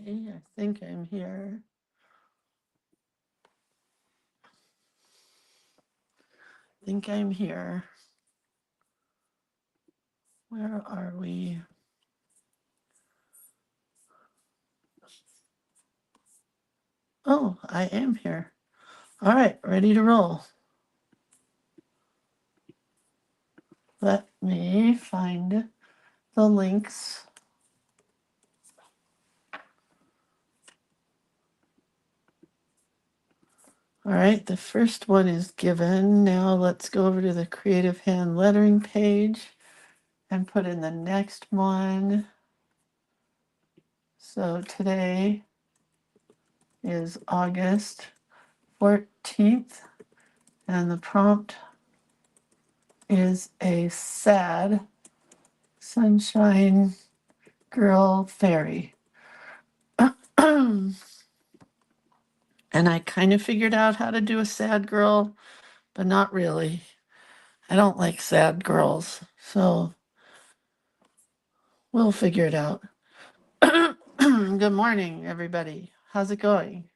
Okay, I think I'm here. I think I'm here. Where are we? Oh, I am here. All right, ready to roll. Let me find the links. All right, the first one is given. Now let's go over to the creative hand lettering page and put in the next one. So today is August 14th, and the prompt is a sad sunshine girl fairy. And I kind of figured out how to do a sad girl, but not really. I don't like sad girls, so we'll figure it out. Good morning, everybody. How's it going?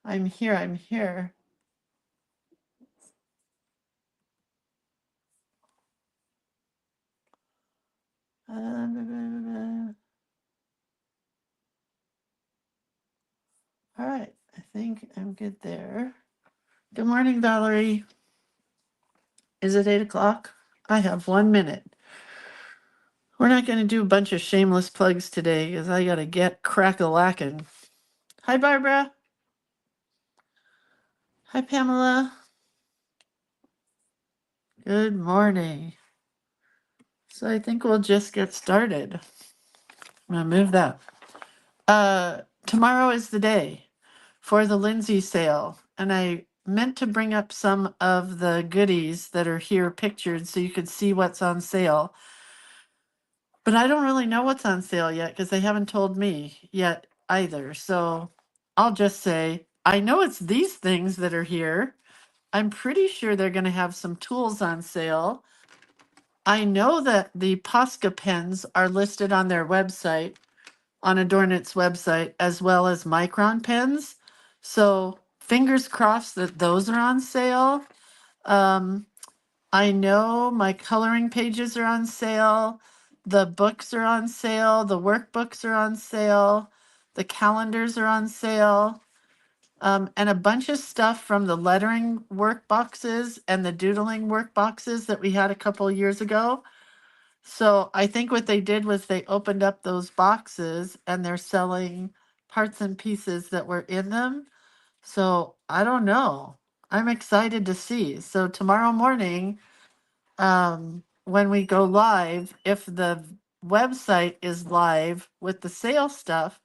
I'm here. I'm here. All right. I think I'm good there. Good morning, Valerie. Is it 8 o'clock? I have 1 minute. We're not going to do a bunch of shameless plugs today because I got to get crack-a-lackin'. Hi, Barbara. Hi, Pamela. Good morning. So I think we'll just get started. I'm going to move that. Tomorrow is the day for the Lindsay sale, and I meant to bring up some of the goodies that are here pictured so you could see what's on sale. But I don't really know what's on sale yet because they haven't told me yet either. So I'll just say, I know it's these things that are here. I'm pretty sure they're going to have some tools on sale. I know that the Posca pens are listed on their website, on Adornit's website, as well as Micron pens. So fingers crossed that those are on sale. Um, I know my coloring pages are on sale. The books are on sale. The workbooks are on sale. The calendars are on sale. And a bunch of stuff from the lettering work boxes and the doodling work boxes that we had a couple of years ago. So I think what they did was they opened up those boxes and they're selling parts and pieces that were in them. So I don't know. I'm excited to see. So tomorrow morning, when we go live, if the website is live with the sale stuff,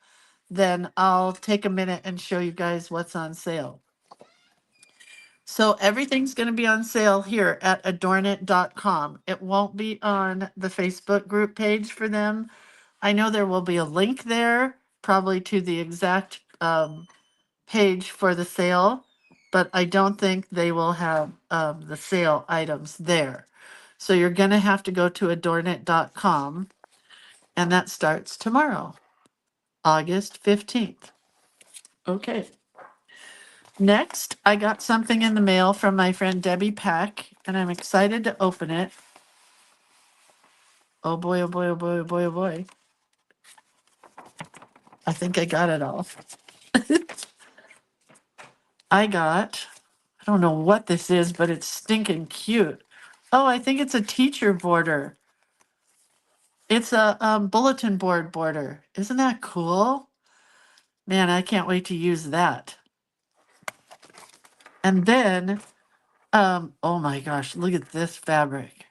then I'll take a minute and show you guys what's on sale. So everything's going to be on sale here at adornit.com. It won't be on the Facebook group page for them. I know there will be a link there, probably to the exact page for the sale, but I don't think they will have the sale items there. So you're going to have to go to adornit.com, and that starts tomorrow, August 15th. Okay. Next, I got something in the mail from my friend Debbie Peck, and I'm excited to open it. Oh boy, oh boy, oh boy, oh boy, oh boy. I think I got it all. I don't know what this is, but it's stinking cute. Oh, I think it's a teacher border. It's a bulletin board border. Isn't that cool? Man, I can't wait to use that. And then, oh my gosh, look at this fabric.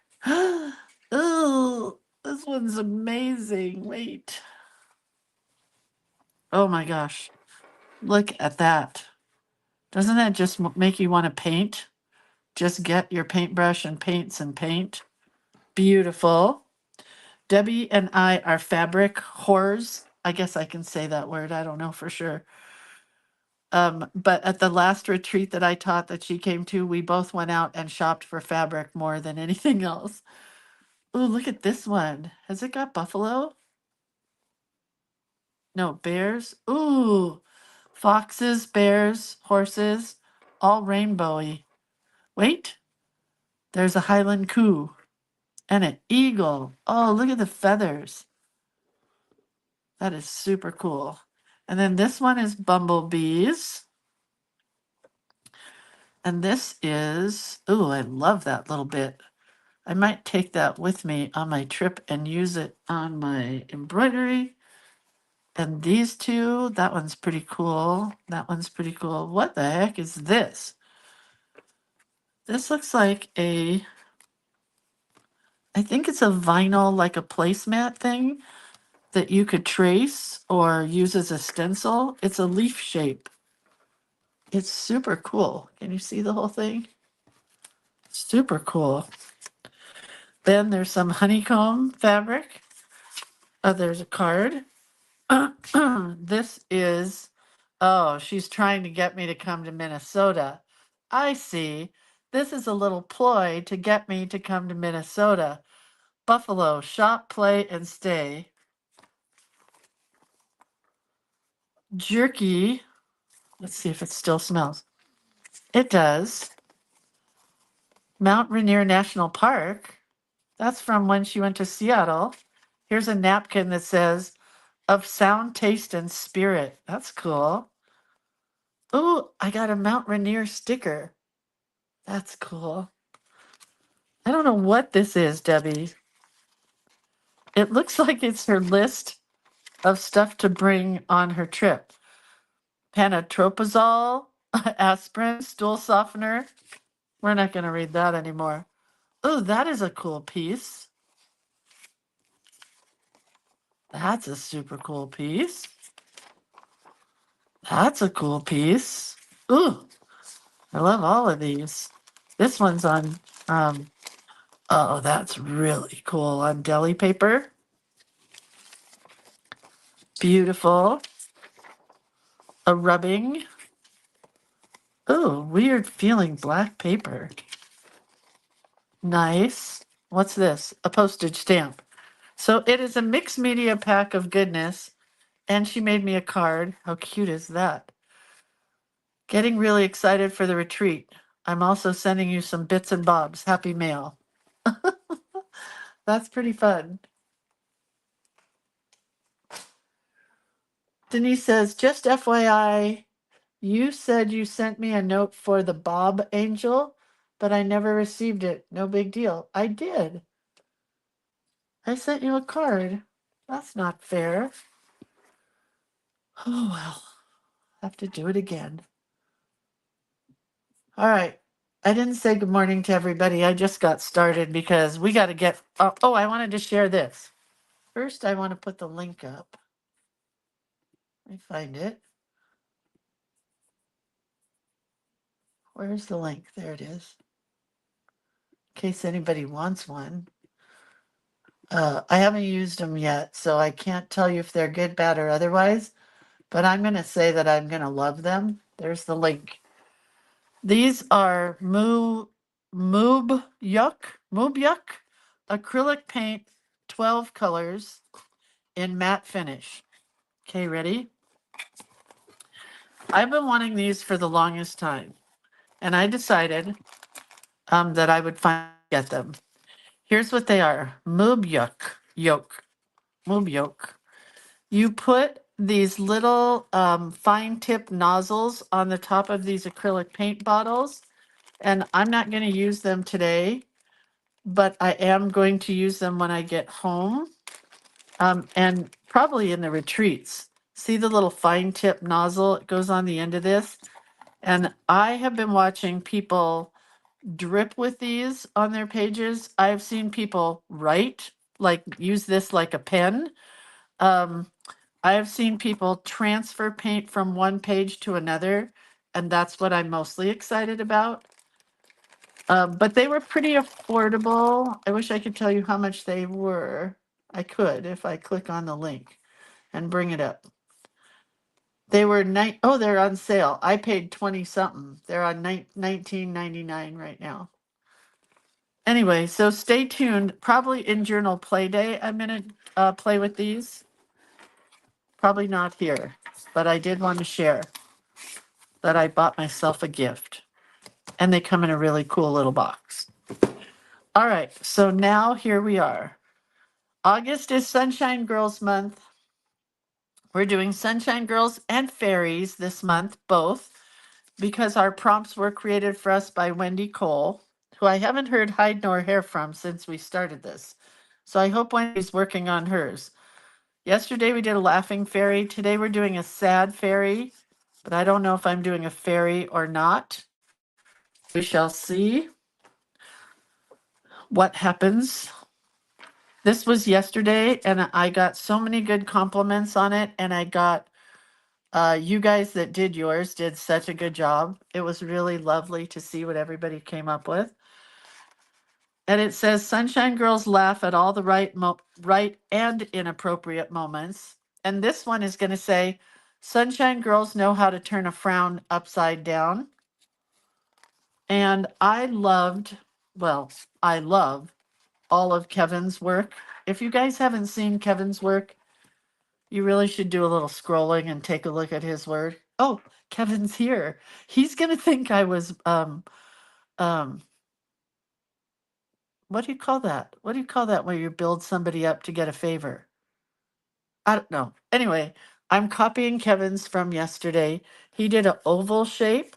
Oh, this one's amazing. Wait. Oh my gosh, look at that. Doesn't that just make you want to paint? Just get your paintbrush and paints and paint. Beautiful. Debbie and I are fabric whores. I guess I can say that word. I don't know for sure. But at the last retreat that I taught that she came to, we both went out and shopped for fabric more than anything else. Oh, look at this one. Has it got buffalo? No, bears. Ooh, foxes, bears, horses, all rainbowy. Wait, there's a Highland coo and an eagle. Oh, look at the feathers. That is super cool. And then this one is bumblebees. And this is, ooh, I love that little bit. I might take that with me on my trip and use it on my embroidery. And these two, that one's pretty cool. That one's pretty cool. What the heck is this? This looks like a, I think it's a vinyl, like a placemat thing that you could trace or use as a stencil. It's a leaf shape. It's super cool. Can you see the whole thing? Super cool. Then there's some honeycomb fabric. Oh, there's a card. This is, oh, she's trying to get me to come to Minnesota. I see. This is a little ploy to get me to come to Minnesota. Buffalo, shop, play, and stay. Jerky. Let's see if it still smells. It does. Mount Rainier National Park. That's from when she went to Seattle. Here's a napkin that says, of sound, taste, and spirit. That's cool. Ooh, I got a Mount Rainier sticker. That's cool. I don't know what this is, Debbie. It looks like it's her list of stuff to bring on her trip. Pantoprazole, aspirin, stool softener. We're not going to read that anymore. Oh, that is a cool piece. That's a super cool piece. That's a cool piece. Ooh, I love all of these. This one's on, oh, that's really cool, on deli paper. Beautiful. A rubbing. Oh, weird feeling black paper. Nice. What's this? A postage stamp. So it is a mixed media pack of goodness. And she made me a card. How cute is that? Getting really excited for the retreat. I'm also sending you some bits and bobs. Happy mail. That's pretty fun. Denise says, just FYI, you said you sent me a note for the Bob Angel, but I never received it. No big deal. I did. I sent you a card. That's not fair. Oh, well. Have to do it again. All right. I didn't say good morning to everybody. I just got started because we got to get. Oh, I wanted to share this. First, I want to put the link up. Let me find it. Where's the link? There it is. In case anybody wants one. I haven't used them yet, so I can't tell you if they're good, bad, or otherwise. But I'm going to say that I'm going to love them. There's the link. These are Moob Yuck acrylic paint, 12 colors in matte finish. Okay, ready? I've been wanting these for the longest time, and I decided that I would get them. Here's what they are. Moob Yolk. You put these little fine tip nozzles on the top of these acrylic paint bottles, and I'm not going to use them today, but I am going to use them when I get home, and probably in the retreats. See the little fine tip nozzle? It goes on the end of this. And I have been watching people drip with these on their pages. I've seen people write, like use this like a pen. Um, I have seen people transfer paint from one page to another, and that's what I'm mostly excited about. But they were pretty affordable. I wish I could tell you how much they were. I could if I click on the link and bring it up. They were they're on sale. I paid 20 something. They're on $19.99 right now. Anyway, so stay tuned. Probably in Journal Play Day, I'm gonna play with these. Probably not here, but I did want to share that I bought myself a gift. And they come in a really cool little box. All right, so now here we are. August is Sunshine Girls Month. We're doing Sunshine Girls and Fairies this month, both, because our prompts were created for us by Wendy Cole, who I haven't heard hide nor hair from since we started this. So I hope Wendy's working on hers. Yesterday we did a laughing fairy. Today we're doing a sad fairy, but I don't know if I'm doing a fairy or not. We shall see what happens. This was yesterday, and I got so many good compliments on it, and I got you guys that did yours did such a good job. It was really lovely to see what everybody came up with. And it says, Sunshine Girls laugh at all the right and inappropriate moments. And this one is going to say, Sunshine Girls know how to turn a frown upside down. And I love all of Kevin's work. If you guys haven't seen Kevin's work, you really should do a little scrolling and take a look at his work. Oh, Kevin's here. He's going to think I was, what do you call that? What do you call that when you build somebody up to get a favor? I don't know. Anyway, I'm copying Kevin's from yesterday. He did an oval shape.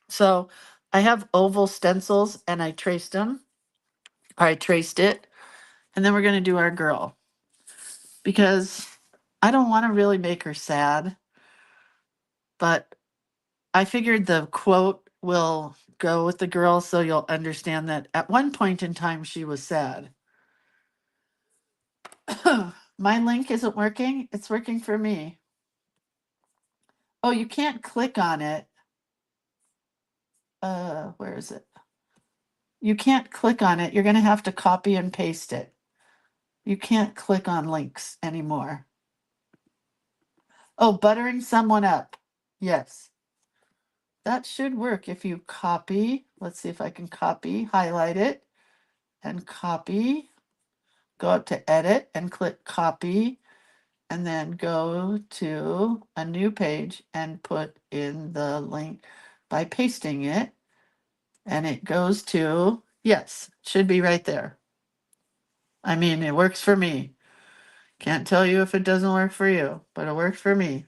So I have oval stencils and I traced them. I traced it. And then we're going to do our girl. Because I don't want to really make her sad. But I figured the quote will go with the girl so you'll understand that at one point in time she was sad. My link isn't working. It's working for me. Oh, you can't click on it. Where is it? You can't click on it. You're going to have to copy and paste it. You can't click on links anymore. Oh, buttering someone up. Yes. That should work if you copy. Let's see if I can copy, highlight it, and copy. Go up to edit and click copy, and then go to a new page and put in the link by pasting it. And it goes to, yes, should be right there. I mean, it works for me. Can't tell you if it doesn't work for you, but it works for me.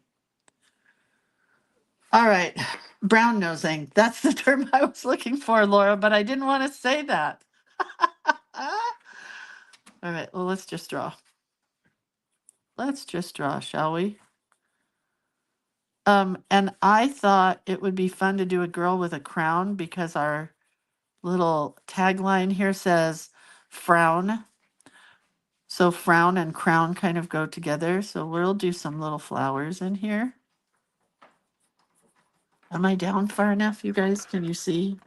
All right, brown nosing. That's the term I was looking for, Laura, but I didn't want to say that. All right, well, let's just draw. Let's just draw, shall we? And I thought it would be fun to do a girl with a crown because our little tagline here says frown. So frown and crown kind of go together. So we'll do some little flowers in here. Am I down far enough, you guys? Can you see?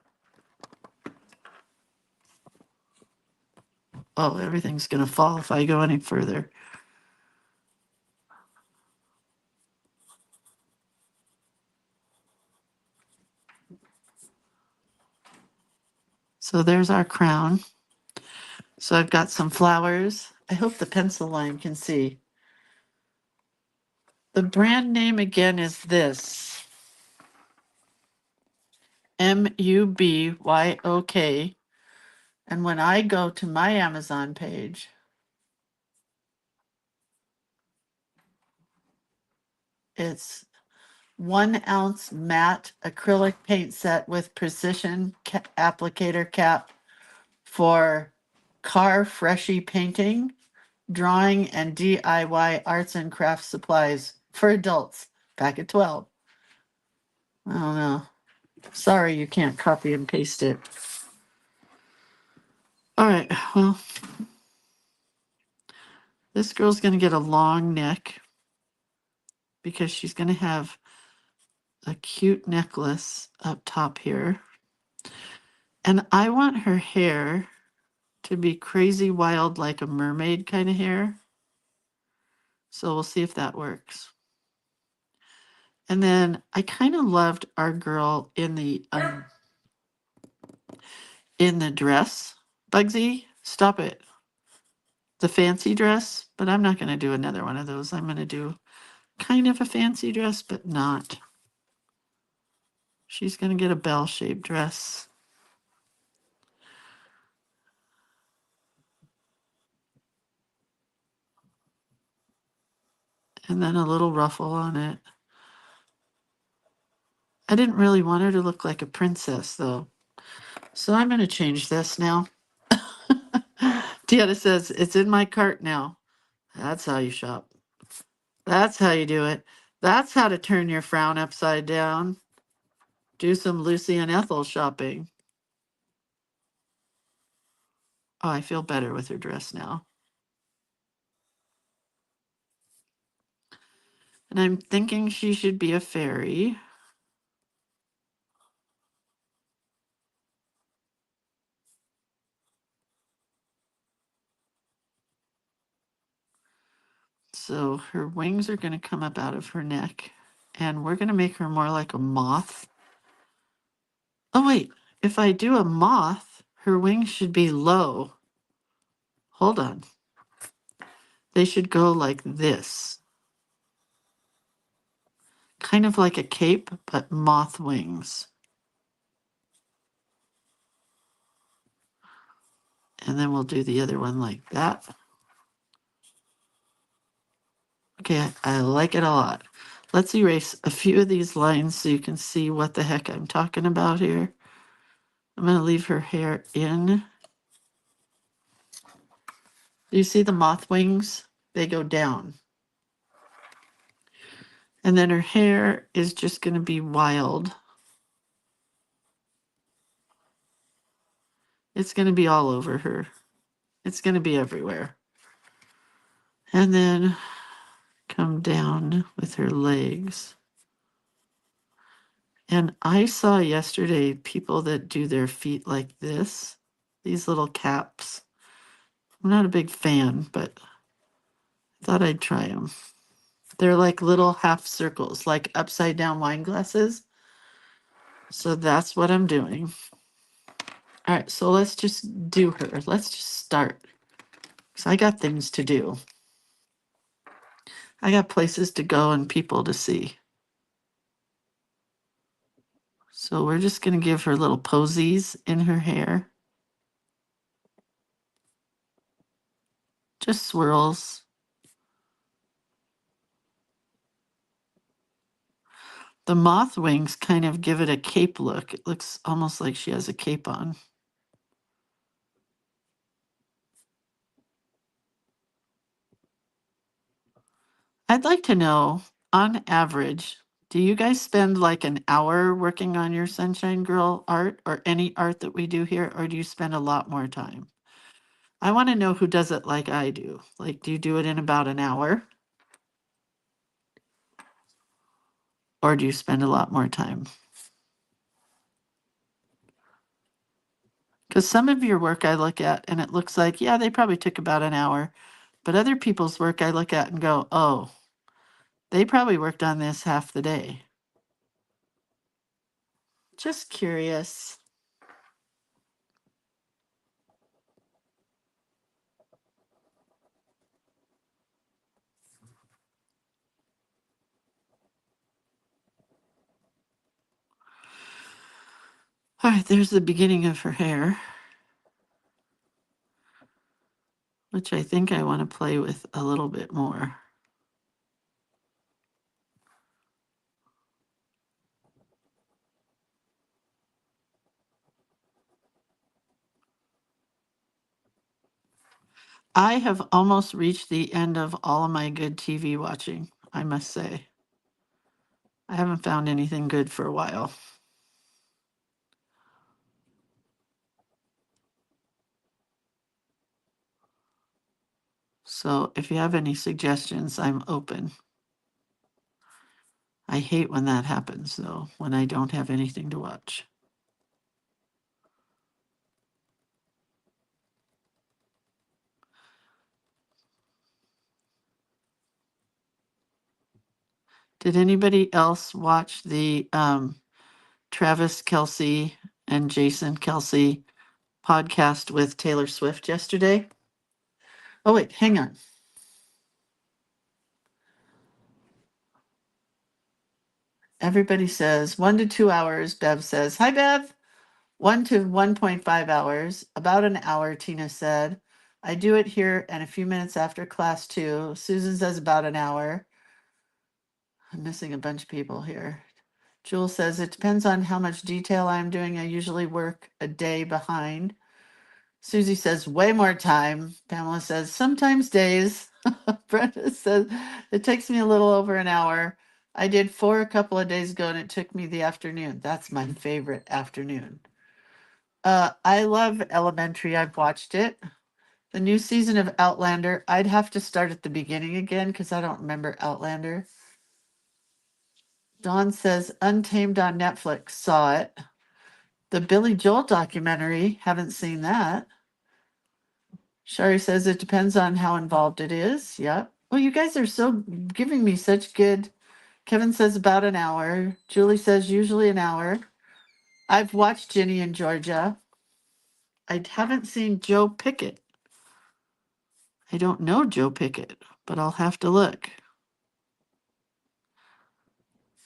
Oh, everything's going to fall if I go any further. So there's our crown. So I've got some flowers. I hope the pencil line can see. The brand name again is this. MUBYOK. And when I go to my Amazon page, it's 1 ounce matte acrylic paint set with precision applicator cap for car freshy painting, drawing, and DIY arts and crafts supplies for adults. Packet 12. I don't know. Sorry, you can't copy and paste it. All right, well, this girl's going to get a long neck because she's going to have a cute necklace up top here. And I want her hair to be crazy wild like a mermaid kind of hair. So we'll see if that works. And then I kind of loved our girl in the dress. Bugsy, stop it. The fancy dress, but I'm not going to do another one of those. I'm going to do kind of a fancy dress, but not. She's going to get a bell-shaped dress. And then a little ruffle on it. I didn't really want her to look like a princess, though. So I'm going to change this now. Deanna says, it's in my cart now. That's how you shop. That's how you do it. That's how to turn your frown upside down. Do some Lucy and Ethel shopping. Oh, I feel better with her dress now. And I'm thinking she should be a fairy. So her wings are going to come up out of her neck. And we're going to make her more like a moth. Oh, wait. If I do a moth, her wings should be low. Hold on. They should go like this. Kind of like a cape, but moth wings. And then we'll do the other one like that. Okay, I like it a lot. Let's erase a few of these lines so you can see what the heck I'm talking about here. I'm going to leave her hair in. Do you see the moth wings? They go down. And then her hair is just going to be wild. It's going to be all over her. It's going to be everywhere. And then come down with her legs. And I saw yesterday people that do their feet like this, these little caps. I'm not a big fan, but I thought I'd try them. They're like little half circles, like upside down wine glasses. So that's what I'm doing. All right, so let's just do her. Let's just start. Because I got things to do. I got places to go and people to see. So we're just going to give her little posies in her hair. Just swirls. The moth wings kind of give it a cape look. It looks almost like she has a cape on. I'd like to know, on average, do you guys spend like an hour working on your Sunshine Girl art or any art that we do here, or do you spend a lot more time? I want to know who does it like I do. Like, do you do it in about an hour? Or do you spend a lot more time? Because some of your work I look at and it looks like, yeah, they probably took about an hour. But other people's work I look at and go, oh, they probably worked on this half the day. Just curious. All right, there's the beginning of her hair, which I think I want to play with a little bit more. I have almost reached the end of all of my good TV watching, I must say. I haven't found anything good for a while. So if you have any suggestions, I'm open. I hate when that happens, though, when I don't have anything to watch. Did anybody else watch the Travis Kelce and Jason Kelce podcast with Taylor Swift yesterday? Oh, wait, hang on. Everybody says 1 to 2 hours. Bev says, hi, Bev. 1 to 1.5 hours. About an hour, Tina said. I do it here and a few minutes after class, too. Susan says about an hour. I'm missing a bunch of people here. Jules says, it depends on how much detail I'm doing. I usually work a day behind. Susie says, way more time. Pamela says, sometimes days. Brenda says, it takes me a little over an hour. I did 4 a couple of days ago and it took me the afternoon. That's my favorite afternoon. I love Elementary. I've watched it. The new season of Outlander, I'd have to start at the beginning again because I don't remember Outlander. Dawn says, Untamed on Netflix. Saw it. The Billy Joel documentary, haven't seen that. Shari says it depends on how involved it is. Yep. Well, you guys are so giving me such good. Kevin says about an hour. Julie says usually an hour. I've watched Ginny and Georgia. I haven't seen Joe Pickett. I don't know Joe Pickett, but I'll have to look.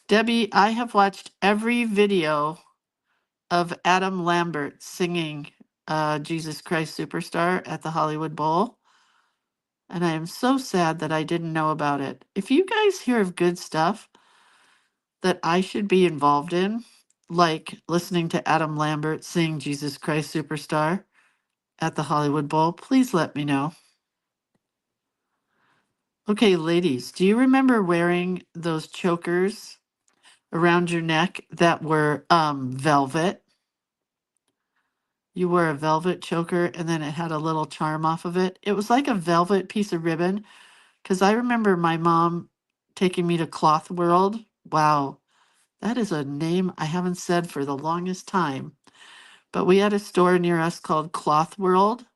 Debbie, I have watched every video of Adam Lambert singing Jesus Christ Superstar at the Hollywood Bowl. And I am so sad that I didn't know about it. If you guys hear of good stuff that I should be involved in, like listening to Adam Lambert sing Jesus Christ Superstar at the Hollywood Bowl, please let me know. Okay, ladies, do you remember wearing those chokers around your neck that were velvet? You wore a velvet choker and then it had a little charm off of it. It was like a velvet piece of ribbon because I remember my mom taking me to Cloth World. Wow, that is a name I haven't said for the longest time. But we had a store near us called Cloth World,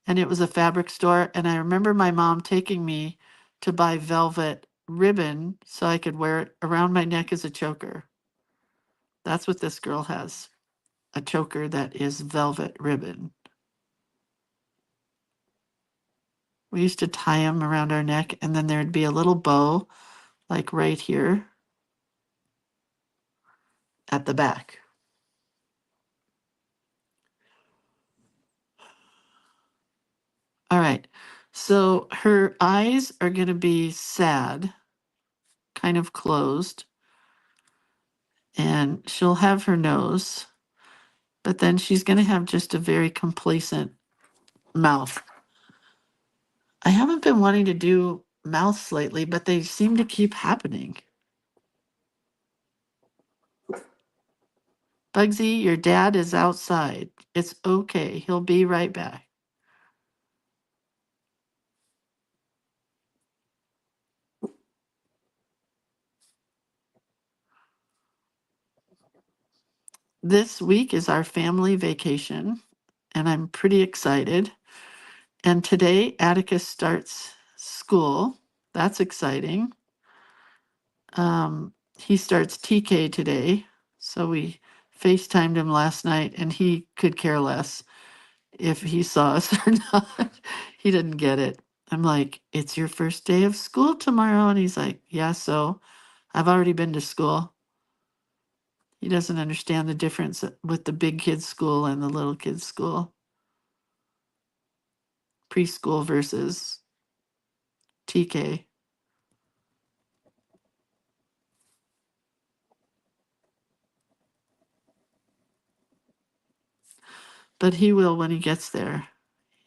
and it was a fabric store. And I remember my mom taking me to buy velvet ribbon so I could wear it around my neck as a choker. That's what this girl has, a choker that is velvet ribbon. We used to tie them around our neck, and then there'd be a little bow, like right here at the back. All right, so her eyes are going to be sad, kind of closed, and she'll have her nose, but then she's going to have just a very complacent mouth. I haven't been wanting to do mouths lately, but they seem to keep happening. Bugsy, your dad is outside. It's okay. He'll be right back. This week is our family vacation, and I'm pretty excited. And today, Atticus starts school. That's exciting. He starts TK today. So we FaceTimed him last night, and he could care less if he saw us or not. He didn't get it. I'm like, it's your first day of school tomorrow. And he's like, yeah, so I've already been to school. He doesn't understand the difference with the big kids' school and the little kids' school. Preschool versus TK. But he will when he gets there.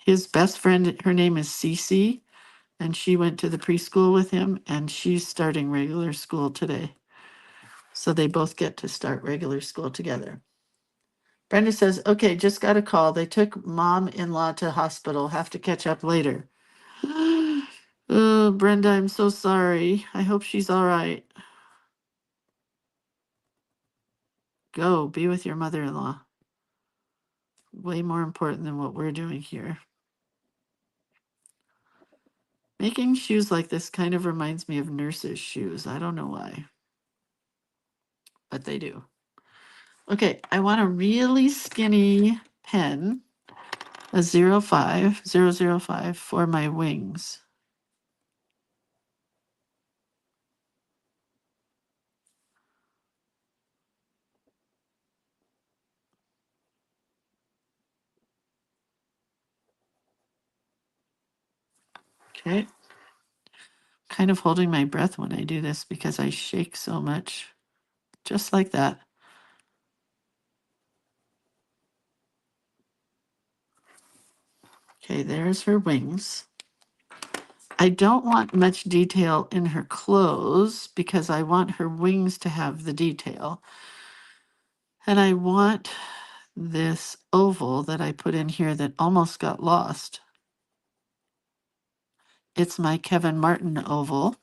His best friend, her name is Cece, and she went to the preschool with him, and she's starting regular school today. So they both get to start regular school together. Brenda says, okay, just got a call. They took mom-in-law to hospital. Have to catch up later. Oh, Brenda, I'm so sorry. I hope she's all right. Go be with your mother-in-law. Way more important than what we're doing here. Making shoes like this kind of reminds me of nurses' shoes. I don't know why, but they do. Okay, I want a really skinny pen, a 0.5 for my wings. Okay. Kind of holding my breath when I do this because I shake so much. Just like that. Okay, there's her wings. I don't want much detail in her clothes because I want her wings to have the detail. And I want this oval that I put in here that almost got lost. It's my Kevin Martin oval.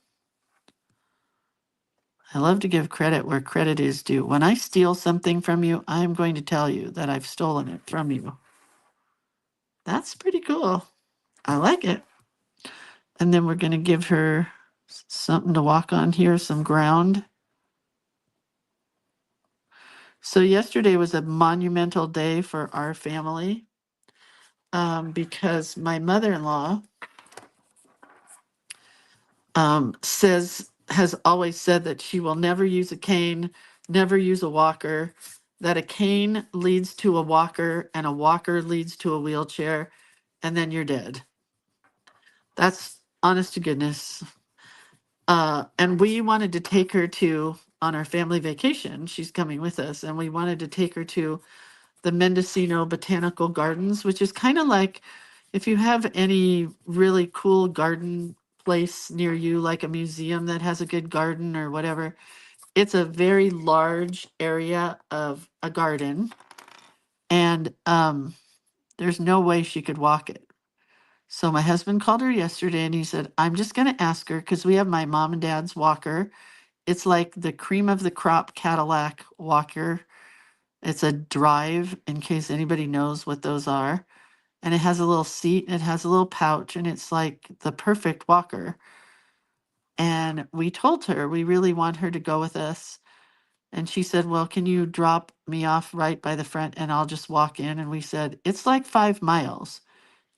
I love to give credit where credit is due. When I steal something from you, I'm going to tell you that I've stolen it from you. That's pretty cool. I like it. And then we're going to give her something to walk on here, some ground. So yesterday was a monumental day for our family because my mother-in-law has always said that she will never use a cane, never use a walker, that a cane leads to a walker and a walker leads to a wheelchair, and then you're dead. That's honest to goodness. And we wanted to take her on our family vacation. She's coming with us, and we wanted to take her to the Mendocino Botanical Gardens, which is kind of like if you have any really cool garden place near you, like a museum that has a good garden or whatever. It's a very large area of a garden, and there's no way she could walk it. So my husband called her yesterday and he said, I'm just going to ask her because we have my mom and dad's walker. It's like the cream of the crop Cadillac walker. It's a drive, in case anybody knows what those are. And it has a little seat and it has a little pouch and it's like the perfect walker. And we told her we really want her to go with us. And she said, well, can you drop me off right by the front and I'll just walk in? And we said, it's like 5 miles.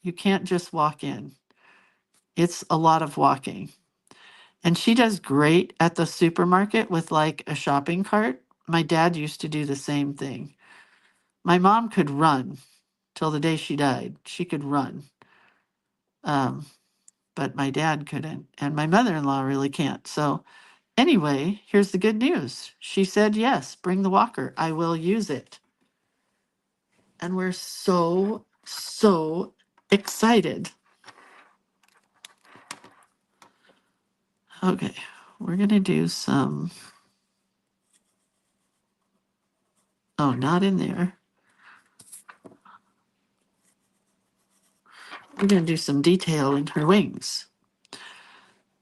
You can't just walk in. It's a lot of walking. And she does great at the supermarket with like a shopping cart. My dad used to do the same thing. My mom could run till the day she died. She could run. Um, but my dad couldn't. And my mother-in-law really can't. So anyway, here's the good news. She said, yes, bring the walker. I will use it. And we're so, so excited. Okay, we're going to do some, oh, not in there. We're going to do some detail in her wings.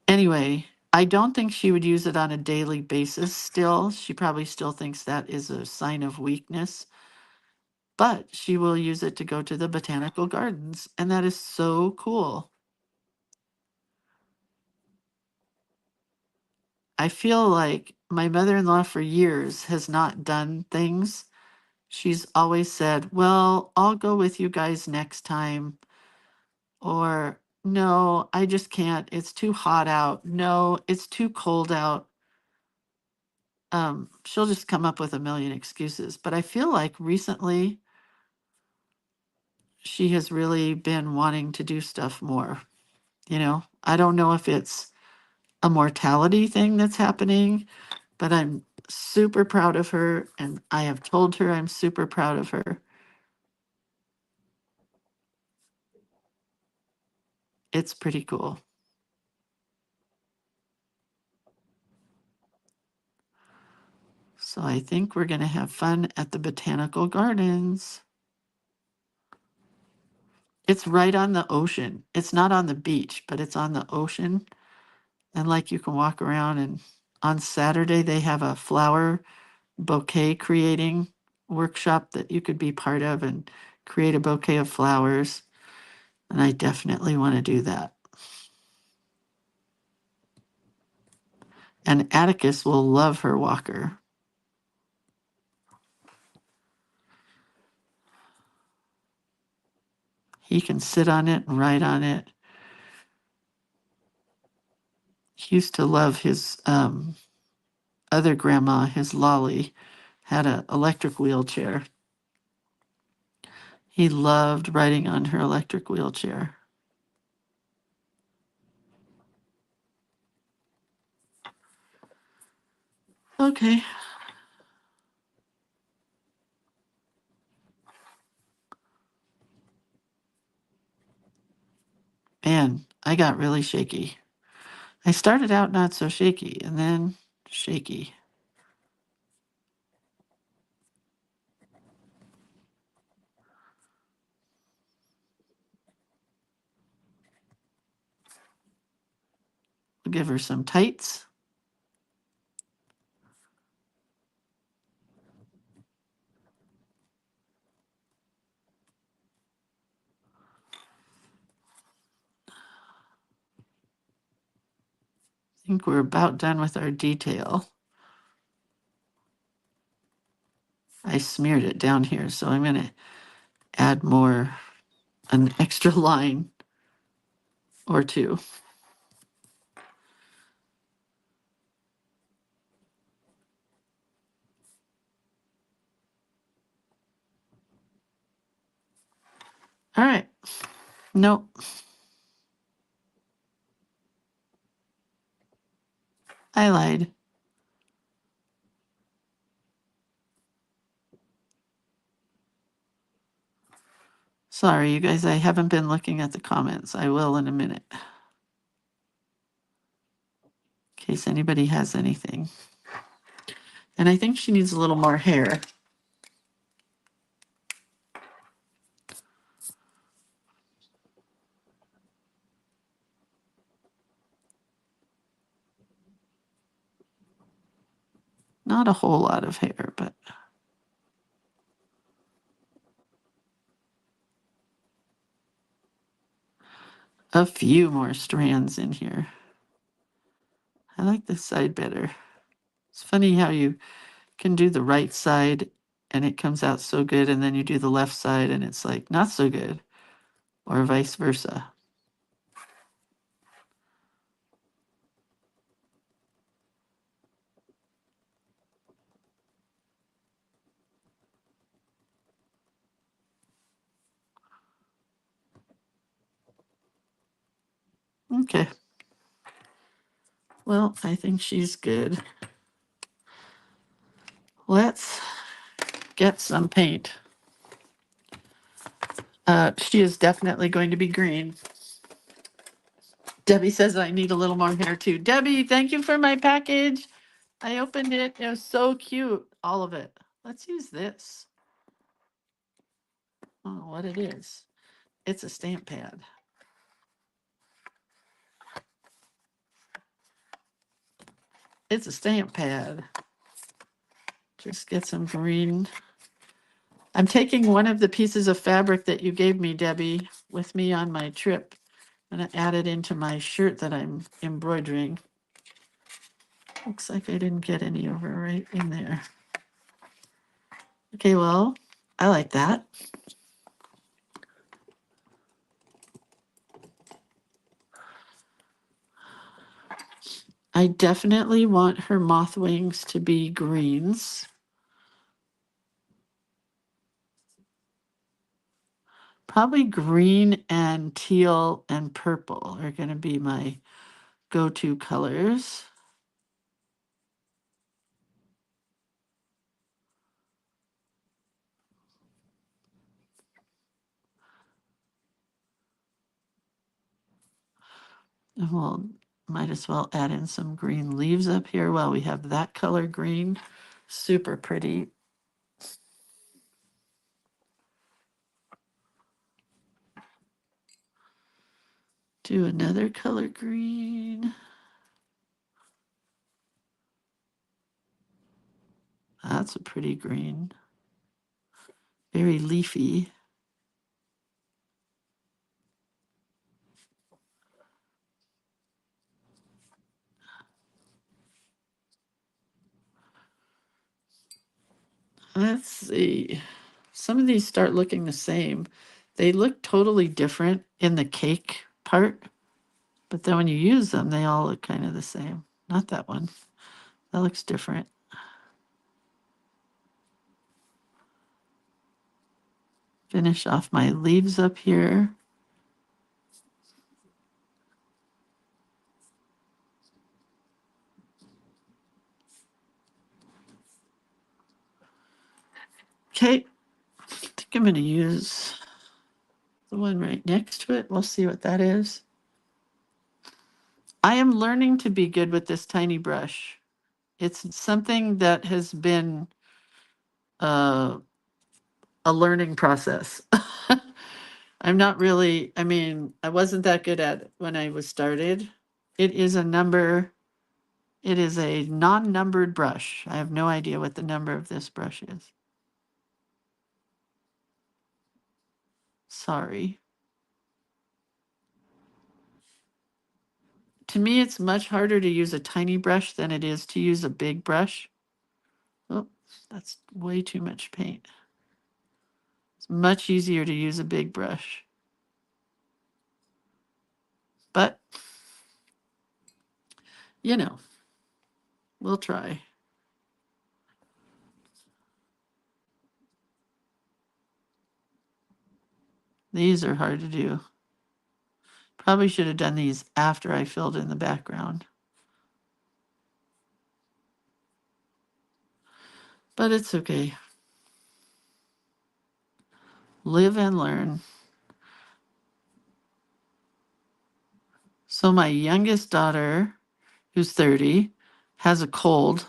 Anyway, I don't think she would use it on a daily basis still. She probably still thinks that is a sign of weakness. But she will use it to go to the botanical gardens. And that is so cool. I feel like my mother-in-law for years has not done things. She's always said, well, I'll go with you guys next time. Or, no, I just can't. It's too hot out. No, it's too cold out. She'll just come up with a million excuses. But I feel like recently she has really been wanting to do stuff more. I don't know if it's a mortality thing that's happening, but I'm super proud of her. And I have told her I'm super proud of her. It's pretty cool. So I think we're going to have fun at the botanical gardens. It's right on the ocean. It's not on the beach, but it's on the ocean. And like you can walk around, and on Saturday they have a flower bouquet creating workshop that you could be part of and create a bouquet of flowers. And I definitely want to do that. And Atticus will love her walker. He can sit on it and ride on it. He used to love his other grandma, his Lolly, had an electric wheelchair. He loved riding on her electric wheelchair. Okay. Man, I got really shaky. I started out not so shaky and then shaky. We'll give her some tights. I think we're about done with our detail. I smeared it down here, so I'm going to add an extra line or two. All right. Nope. I lied. Sorry, you guys, I haven't been looking at the comments. I will in a minute. In case anybody has anything. And I think she needs a little more hair. Not a whole lot of hair, but a few more strands in here. I like this side better. It's funny how you can do the right side and it comes out so good, and then you do the left side and it's like not so good, or vice versa. Okay. Well, I think she's good. Let's get some paint. She is definitely going to be green. Debbie says I need a little more hair too. Debbie, thank you for my package. I opened it. It was so cute. All of it. Let's use this. I don't know what it is. It's a stamp pad. It's a stamp pad. Just get some green. I'm taking one of the pieces of fabric that you gave me, Debbie, with me on my trip. I'm going to add it into my shirt that I'm embroidering. Looks like I didn't get any over right in there. Okay, well, I like that. I definitely want her moth wings to be greens. Probably green and teal and purple are going to be my go-to colors. And we'll might as well add in some green leaves up here while we have that color green. Super pretty. Do another color green. That's a pretty green. Very leafy. Let's see. Some of these start looking the same. They look totally different in the cake part, but then when you use them, they all look kind of the same. Not that one. That looks different. Finish off my leaves up here. Okay, I think I'm going to use the one right next to it. We'll see what that is. I am learning to be good with this tiny brush. It's something that has been uh, a learning process. I'm not really, I mean, I wasn't that good at it when I was started. It is a number, it is a non-numbered brush. I have no idea what the number of this brush is. Sorry. To me, it's much harder to use a tiny brush than it is to use a big brush. Oh, that's way too much paint. It's much easier to use a big brush. But, you know, we'll try. These are hard to do. Probably should have done these after I filled in the background. But it's okay. Live and learn. So my youngest daughter, who's 30, has a cold,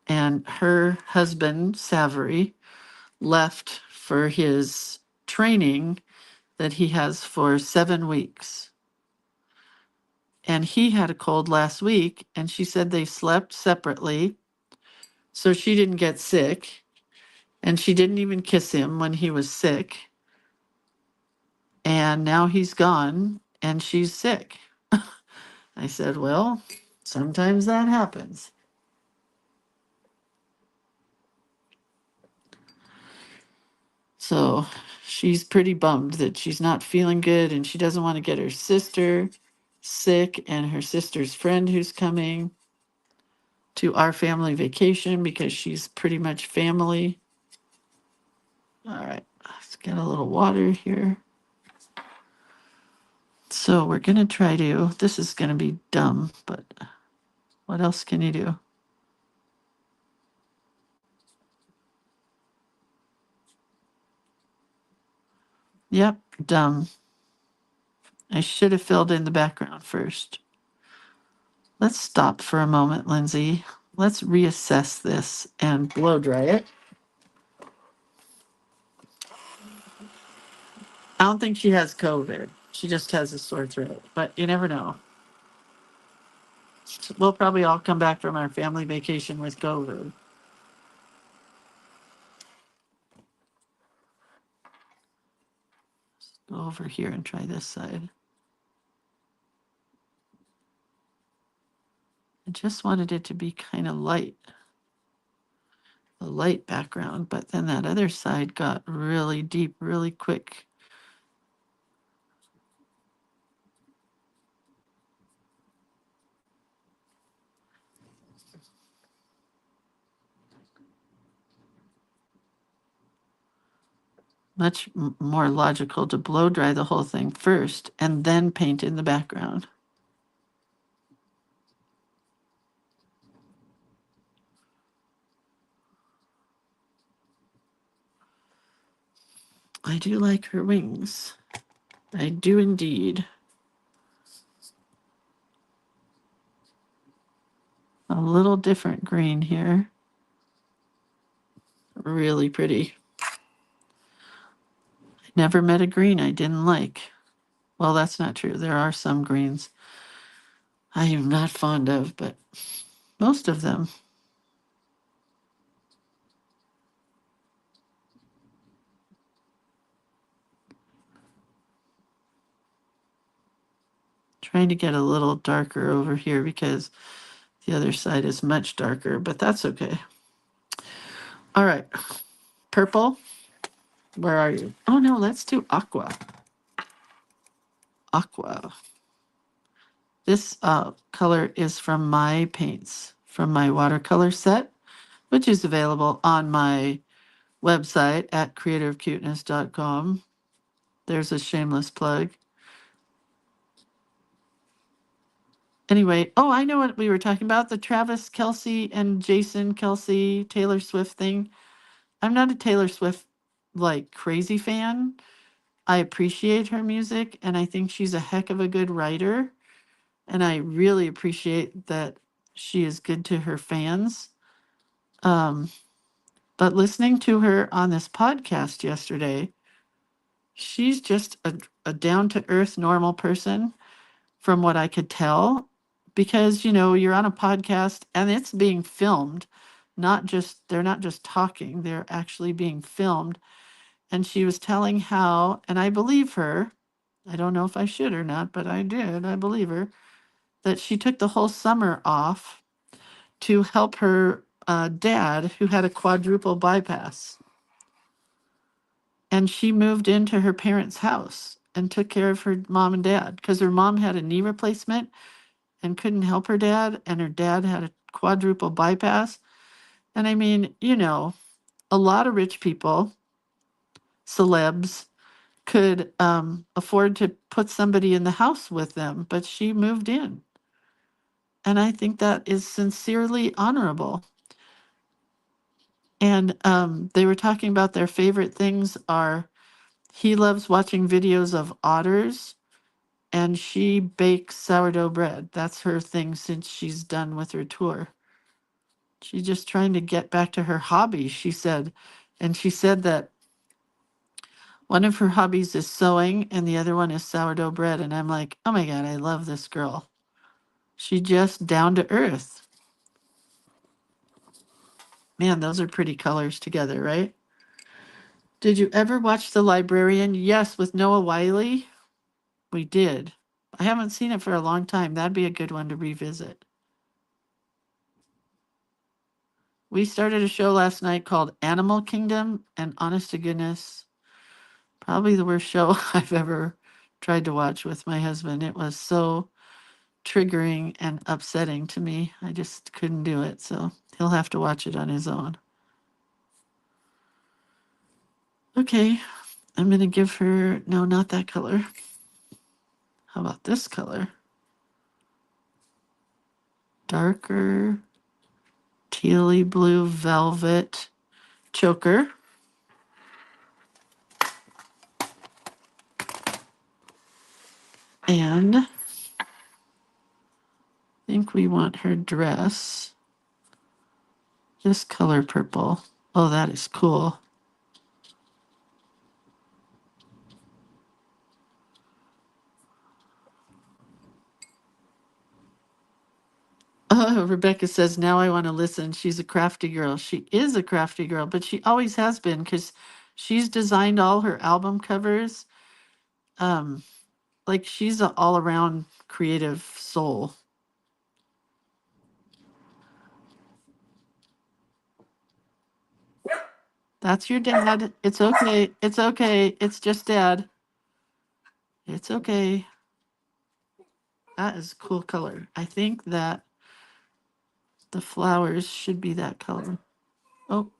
and her husband, Savory, left for his training that he has for 7 weeks. And he had a cold last week, and she said they slept separately, so she didn't get sick, and she didn't even kiss him when he was sick. And now he's gone, and she's sick. I said, well, sometimes that happens. So she's pretty bummed that she's not feeling good, and she doesn't want to get her sister sick and her sister's friend who's coming to our family vacation because she's pretty much family. All right, let's get a little water here. So we're going to try to, this is going to be dumb, but what else can you do? Yep, dumb. I should have filled in the background first. Let's stop for a moment, Lindsay. Let's reassess this and blow dry it. I don't think she has COVID. She just has a sore throat, but you never know. We'll probably all come back from our family vacation with COVID. Go over here and try this side. I just wanted it to be kind of light, a light background, but then that other side got really deep really quick. Much more logical to blow dry the whole thing first and then paint in the background. I do like her wings. I do indeed. A little different green here. Really pretty. Never met a green I didn't like. Well, that's not true. There are some greens I am not fond of, but most of them. Trying to get a little darker over here because the other side is much darker, but that's okay. All right, purple. Where are you? Oh no, let's do aqua. Aqua. This color is from my paints, from my watercolor set, which is available on my website at creativecuteness.com. There's a shameless plug. Anyway, oh, I know what we were talking about, the Travis Kelce and Jason Kelce Taylor Swift thing. I'm not a Taylor Swift like crazy fan. I appreciate her music and I think she's a heck of a good writer. And I really appreciate that she is good to her fans. Um, but listening to her on this podcast yesterday, she's just a down to earth, normal person from what I could tell. Because, you know, you're on a podcast and it's being filmed, they're not just talking, they're actually being filmed. And she was telling how, and I believe her, I don't know if I should or not, but I did, I believe her, that she took the whole summer off to help her dad who had a quadruple bypass. And she moved into her parents' house and took care of her mom and dad because her mom had a knee replacement and couldn't help her dad, and her dad had a quadruple bypass. And I mean, you know, a lot of rich people, celebs, could afford to put somebody in the house with them, but she moved in. And I think that is sincerely honorable. And they were talking about their favorite things are he loves watching videos of otters and she bakes sourdough bread. That's her thing since she's done with her tour. She's just trying to get back to her hobby, she said. And she said that one of her hobbies is sewing and the other one is sourdough bread. And I'm like, oh my God, I love this girl. She just down to earth. Man, those are pretty colors together, right? Did you ever watch The Librarian? Yes, with Noah Wiley. We did. I haven't seen it for a long time. That'd be a good one to revisit. We started a show last night called Animal Kingdom, and honest to goodness, probably the worst show I've ever tried to watch with my husband. It was so triggering and upsetting to me. I just couldn't do it. So he'll have to watch it on his own. Okay, I'm going to give her, no, not that color. How about this color? Darker, tealy blue velvet choker. And I think we want her dress this color purple. Oh, that is cool. Oh, Rebecca says, now I want to listen. She's a crafty girl. She is a crafty girl, but she always has been because she's designed all her album covers. Um, like she's an all-around creative soul. That's your dad. It's okay. It's okay. It's just dad. It's okay. That is a cool color. I think that the flowers should be that color. Oh,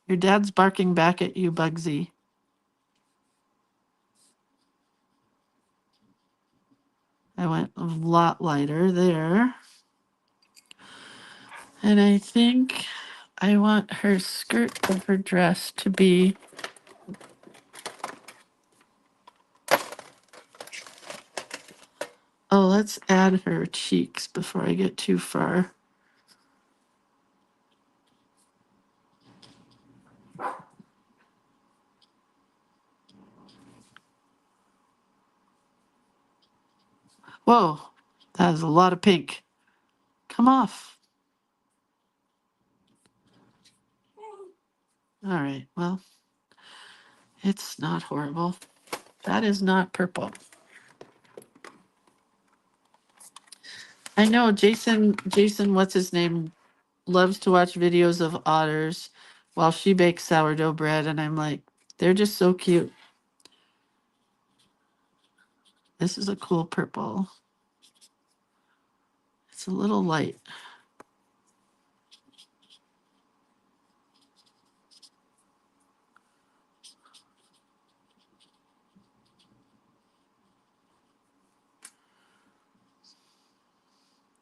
your dad's barking back at you, Bugsy. I went a lot lighter there. And I think I want her skirt of her dress to be oh, let's add her cheeks before I get too far. Whoa, that is a lot of pink. Come off. All right, well, it's not horrible. That is not purple. I know Jason, what's his name, loves to watch videos of otters while she bakes sourdough bread. And I'm like, they're just so cute. This is a cool purple. It's a little light.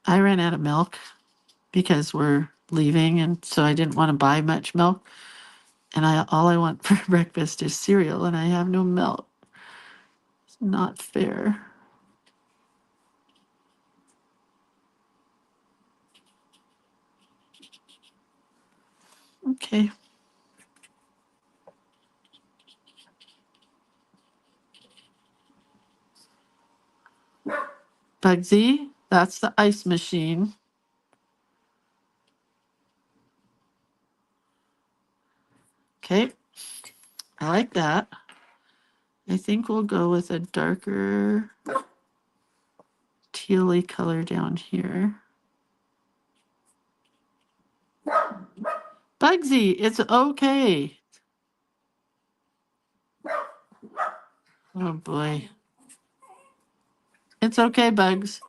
I ran out of milk because we're leaving, and so I didn't want to buy much milk. And all I want for breakfast is cereal, and I have no milk. It's not fair. Okay. Bugsy, that's the ice machine. Okay, I like that. I think we'll go with a darker tealy color down here. Bugsy, it's okay. Oh boy. It's okay, Bugs.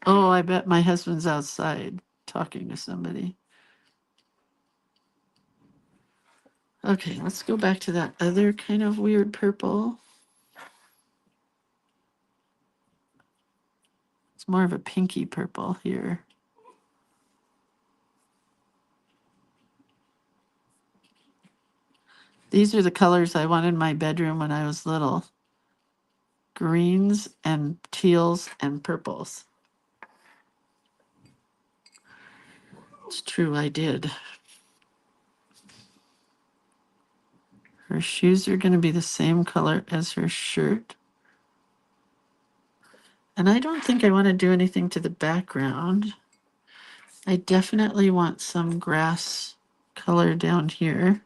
Oh, I bet my husband's outside talking to somebody. Okay, let's go back to that other kind of weird purple. It's more of a pinky purple here. These are the colors I wanted in my bedroom when I was little. Greens and teals and purples. It's true, I did. Her shoes are going to be the same color as her shirt. And I don't think I want to do anything to the background. I definitely want some grass color down here.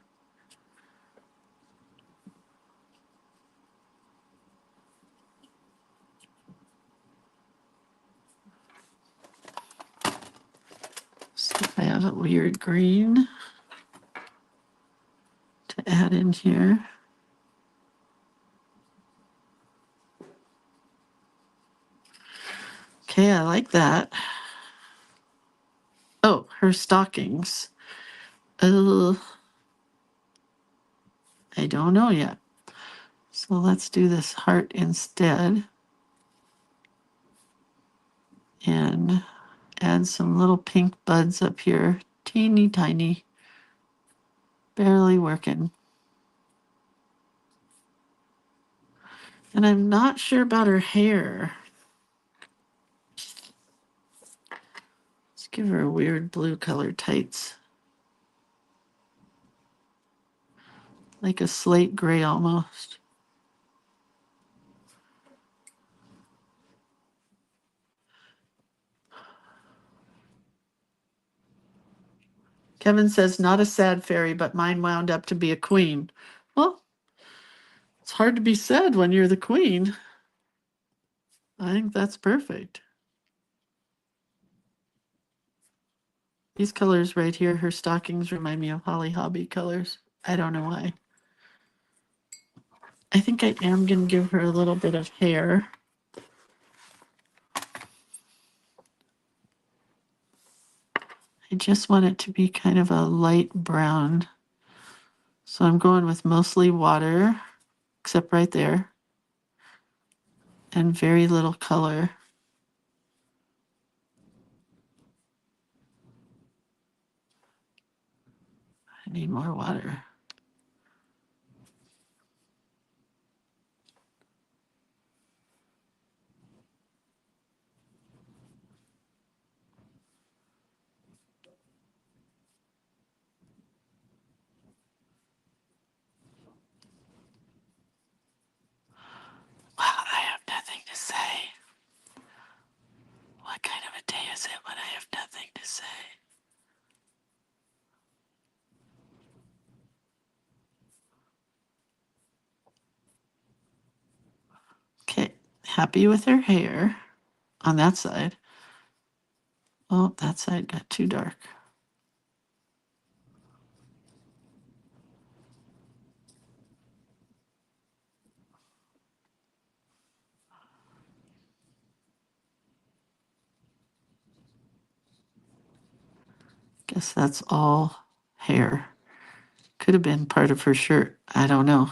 So I have a weird green to add in here. Okay, I like that. Oh, her stockings. I don't know yet. So let's do this heart instead. And add some little pink buds up here. Teeny tiny. Barely working. And I'm not sure about her hair. Let's give her a weird blue color tights. Like a slate gray almost. Kevin says, not a sad fairy, but mine wound up to be a queen. Well, it's hard to be sad when you're the queen. I think that's perfect. These colors right here, her stockings remind me of Holly Hobby colors. I don't know why. I think I am going to give her a little bit of hair. I just want it to be kind of a light brown. So I'm going with mostly water, except right there, and very little color. I need more water. Wow, I have nothing to say. What kind of a day is it when I have nothing to say? Okay, happy with her hair on that side. Oh, that side got too dark. Guess that's all hair. Could have been part of her shirt. I don't know.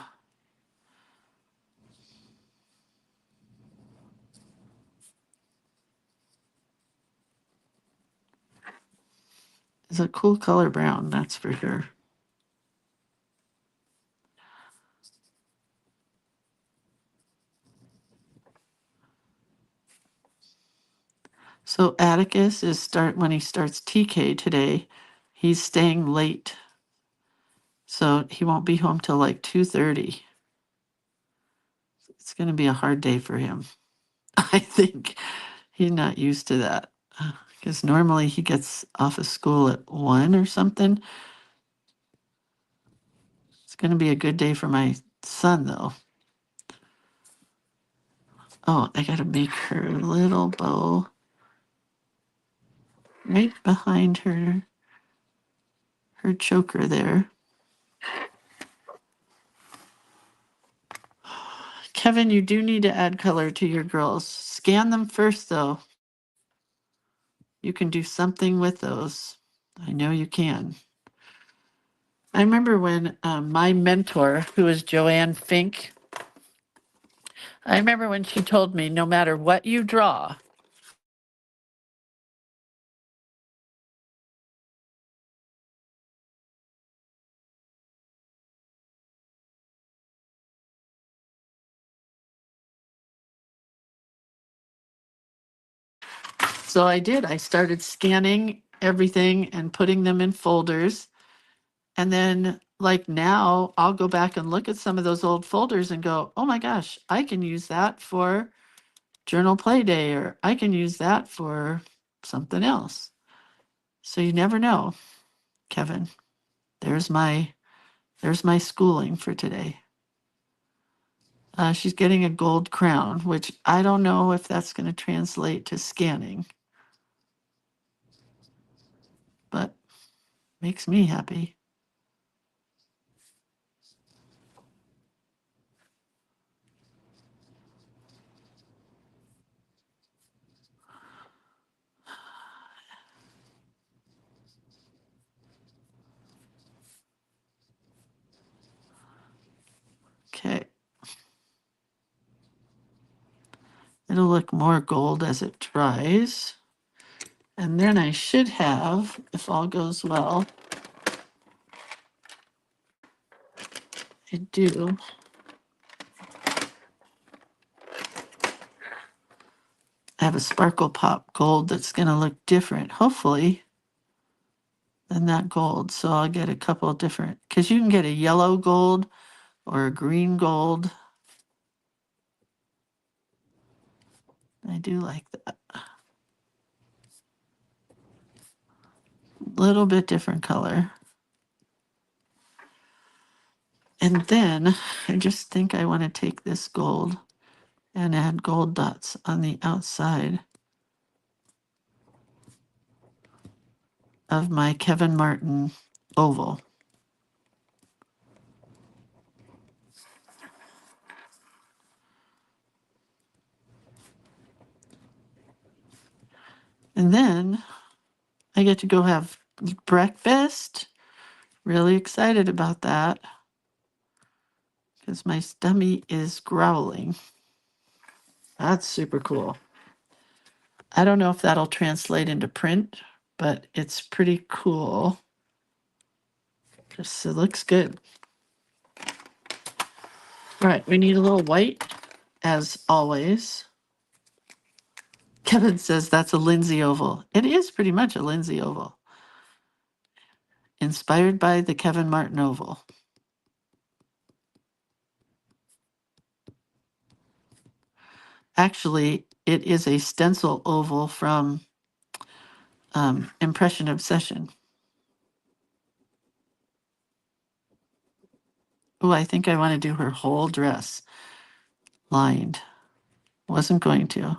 It's a cool color brown, that's for sure. So Atticus is when he starts TK today, he's staying late. So he won't be home till like 2:30. It's going to be a hard day for him. I think he's not used to that. Because normally he gets off of school at 1 or something. It's going to be a good day for my son, though. Oh, I got to make her little bow right behind her choker there. Kevin, you do need to add color to your girls. Scan them first, though. You can do something with those. I know you can. I remember when my mentor, who is Joanne Fink, I remember when she told me, no matter what you draw, so I did. I started scanning everything and putting them in folders. And then, like now, I'll go back and look at some of those old folders and go, oh my gosh, I can use that for journal play day, or I can use that for something else. So you never know, Kevin. There's my schooling for today. She's getting a gold crown, which I don't know if that's going to translate to scanning, but makes me happy. Okay. It'll look more gold as it dries. And then I should have, if all goes well, I do. I have a Sparkle Pop gold that's going to look different, hopefully, than that gold. So I'll get a couple of different, because you can get a yellow gold or a green gold. I do like that. Little bit different color. And then I just think I want to take this gold and add gold dots on the outside of my Kevin Martin oval. And then I get to go have breakfast. Really excited about that because my stomach is growling. That's super cool. I don't know if that'll translate into print, but it's pretty cool. Just it looks good. All right, we need a little white, as always. Kevin says that's a Lindsay oval. It is pretty much a Lindsay oval. Inspired by the Kevin Martin oval. Actually, it is a stencil oval from Impression Obsession. Oh, I think I want to do her whole dress lined. Wasn't going to.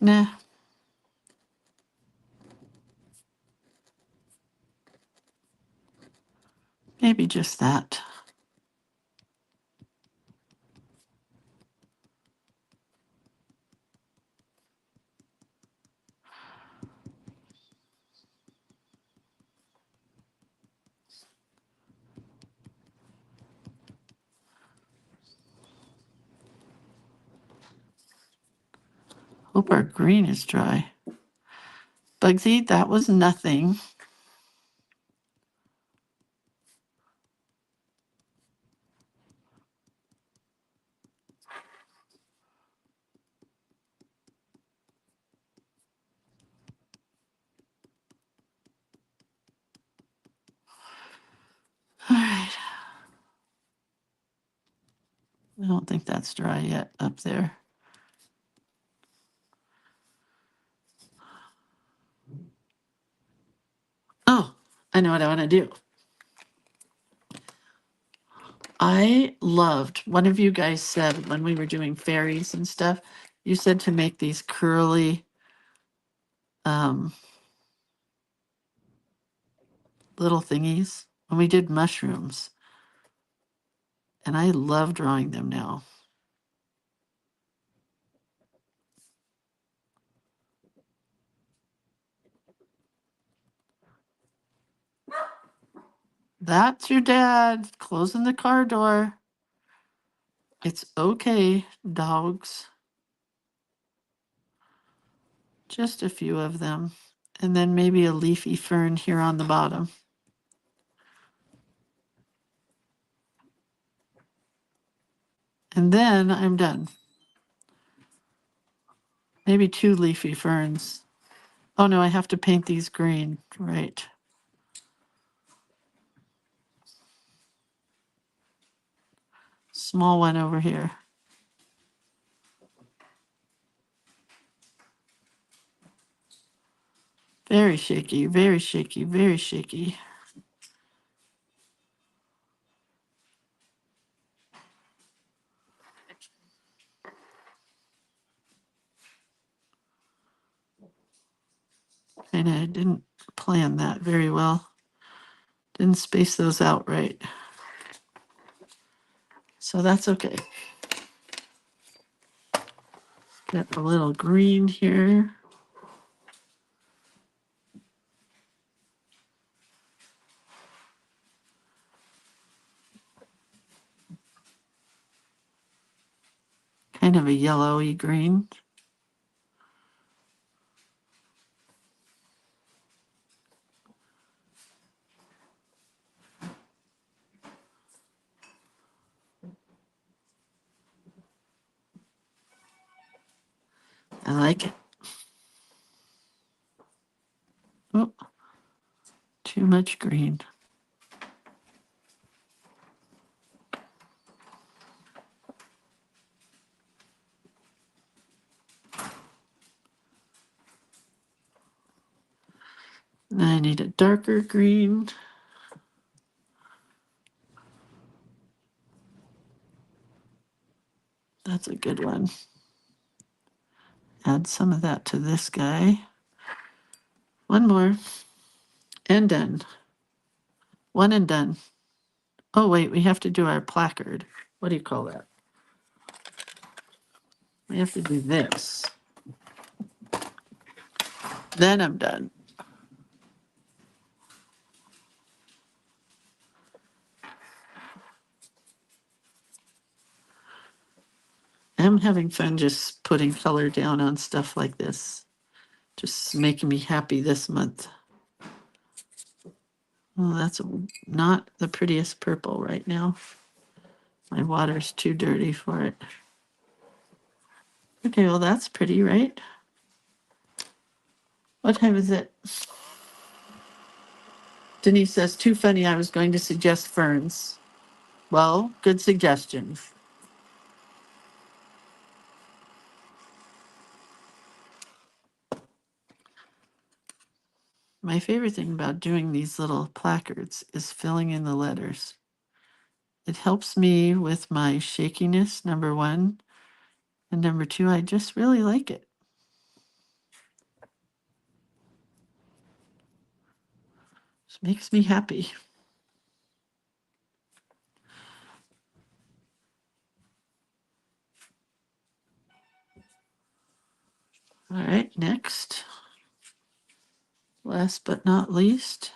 Nah. Maybe just that. Hope our green is dry. Bugsy, that was nothing. All right. I don't think that's dry yet up there. Oh, I know what I want to do. I loved, one of you guys said when we were doing fairies and stuff, you said to make these curly little thingies when we did mushrooms. And I love drawing them now. That's your dad closing the car door. It's okay, dogs. Just a few of them. And then maybe a leafy fern here on the bottom. And then I'm done. Maybe 2 leafy ferns. Oh no, I have to paint these green. Right. Small one over here. Very shaky, very shaky, very shaky. And I didn't plan that very well. Didn't space those out right. So that's okay. Got a little green here. Kind of a yellowy green. I like it. Oh, too much green. Now I need a darker green. That's a good one. Add some of that to this guy. One more. And done. One and done. Oh, wait, we have to do our placard. What do you call that? We have to do this. Then I'm done. I'm having fun just putting color down on stuff like this. Just making me happy this month. Oh, that's not the prettiest purple right now. My water's too dirty for it. Okay, well, that's pretty, right? What time is it? Denise says, too funny, I was going to suggest ferns. Well, good suggestion. My favorite thing about doing these little placards is filling in the letters. It helps me with my shakiness, number one. And number two, I just really like it. It makes me happy. All right, next. Last but not least.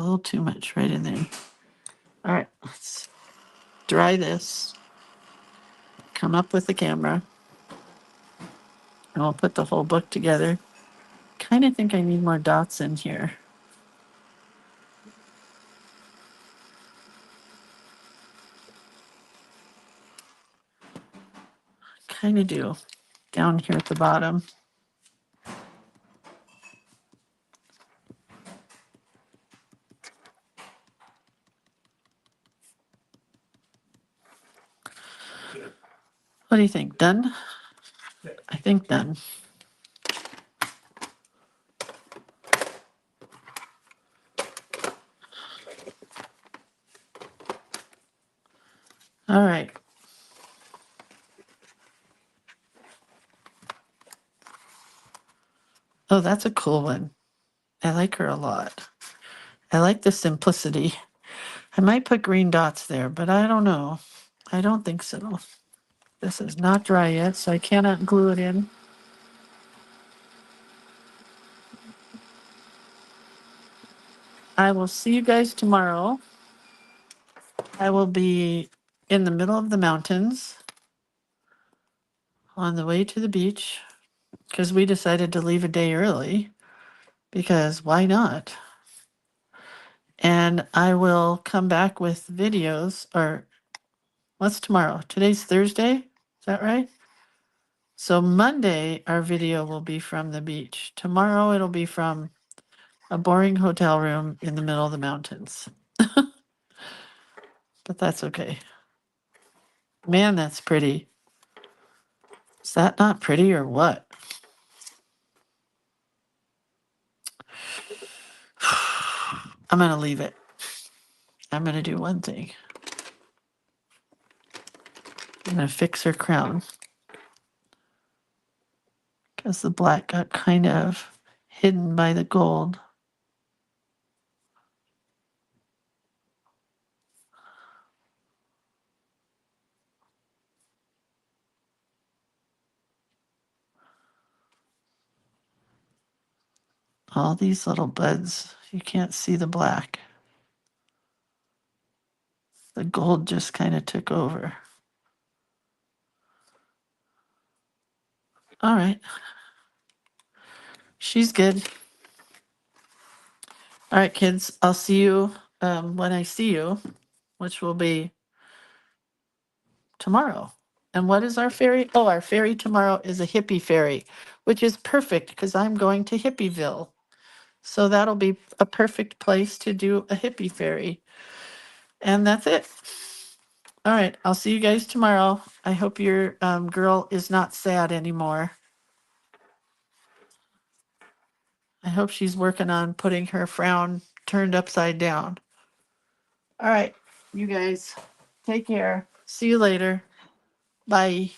little too much right in there. All right, let's dry this. Come up with the camera. And we'll put the whole book together. Kind of think I need more dots in here. Kind of do. Down here at the bottom. What do you think? Done? I think done. All right. Oh, that's a cool one. I like her a lot. I like the simplicity. I might put green dots there, but I don't know. I don't think so. This is not dry yet, so I cannot glue it in. I will see you guys tomorrow. I will be in the middle of the mountains on the way to the beach because we decided to leave a day early because why not? And I will come back with videos, or what's tomorrow? Today's Thursday, is that right? So Monday, our video will be from the beach. Tomorrow, it'll be from a boring hotel room in the middle of the mountains. But that's okay. Man, that's pretty. Is that not pretty or what? I'm going to leave it. I'm going to do one thing. I'm going to fix her crown. Because the black got kind of hidden by the gold. All these little buds, you can't see the black. The gold just kind of took over. All right. She's good. All right, kids, I'll see you when I see you, which will be tomorrow. And what is our ferry? Oh, our ferry tomorrow is a hippie ferry, which is perfect because I'm going to Hippieville. So that'll be a perfect place to do a hippie ferry. And that's it. All right, I'll see you guys tomorrow. I hope your girl is not sad anymore. I hope she's working on putting her frown turned upside down. All right, you guys, take care. See you later. Bye.